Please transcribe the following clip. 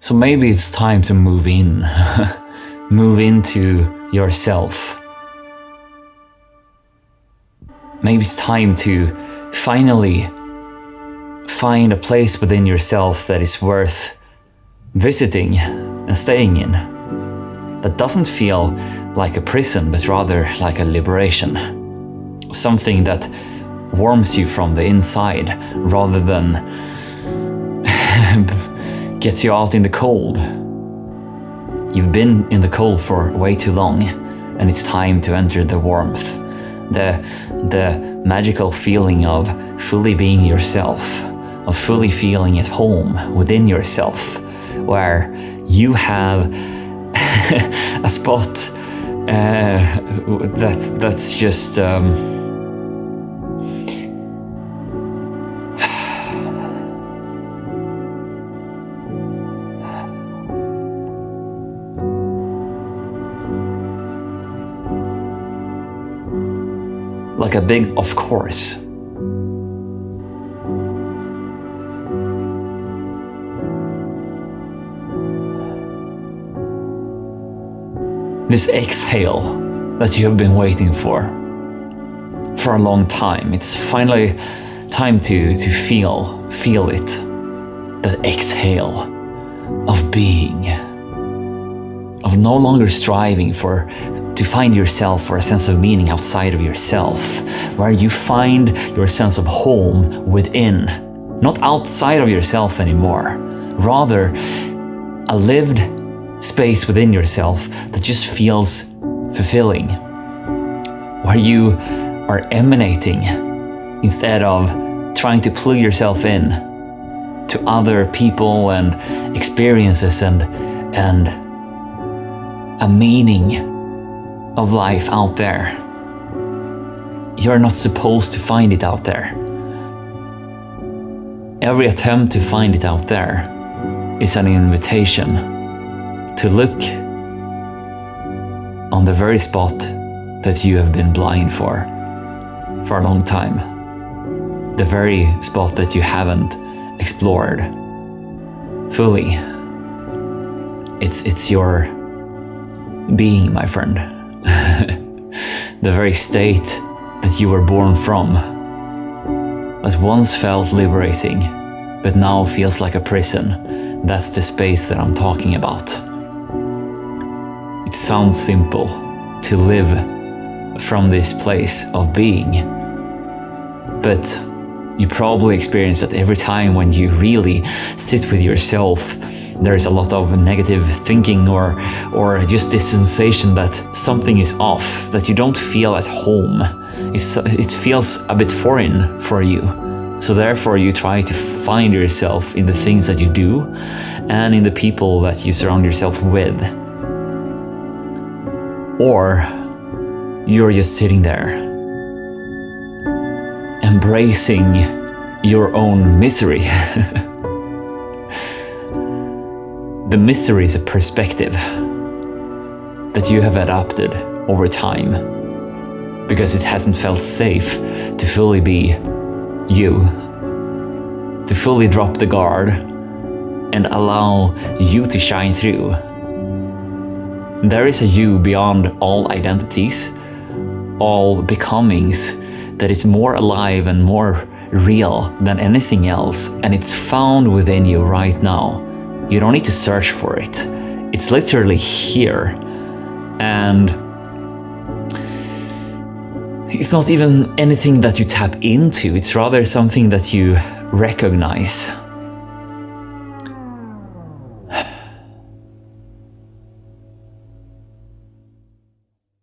So maybe it's time to move in, move into yourself. Maybe it's time to finally find a place within yourself that is worth visiting and staying in. That doesn't feel like a prison, but rather like a liberation. Something that warms you from the inside rather than gets you out in the cold. You've been in the cold for way too long, and it's time to enter the warmth. The magical feeling of fully being yourself, of fully feeling at home within yourself, where you have a spot that's just like a big of course. This exhale that you have been waiting for a long time. It's finally time to feel it. That exhale of being, of no longer striving to find yourself or a sense of meaning outside of yourself, where you find your sense of home within, not outside of yourself anymore. Rather, a lived space within yourself that just feels fulfilling, where you are emanating instead of trying to plug yourself in to other people and experiences and a meaning of life out there. You're not supposed to find it out there. Every attempt to find it out there is an invitation to look on the very spot that you have been blind for a long time. The very spot that you haven't explored fully. It's your being, my friend. The very state that you were born from, that once felt liberating, but now feels like a prison. That's the space that I'm talking about. It sounds simple to live from this place of being, but you probably experience that every time when you really sit with yourself. There's a lot of negative thinking or just this sensation that something is off, that you don't feel at home. It feels a bit foreign for you. So therefore you try to find yourself in the things that you do and in the people that you surround yourself with. Or you're just sitting there, embracing your own misery. The misery is a perspective that you have adopted over time because it hasn't felt safe to fully be you, to fully drop the guard and allow you to shine through. There is a you beyond all identities, all becomings, that is more alive and more real than anything else, and it's found within you right now. You don't need to search for it. It's literally here. And it's not even anything that you tap into. It's rather something that you recognize.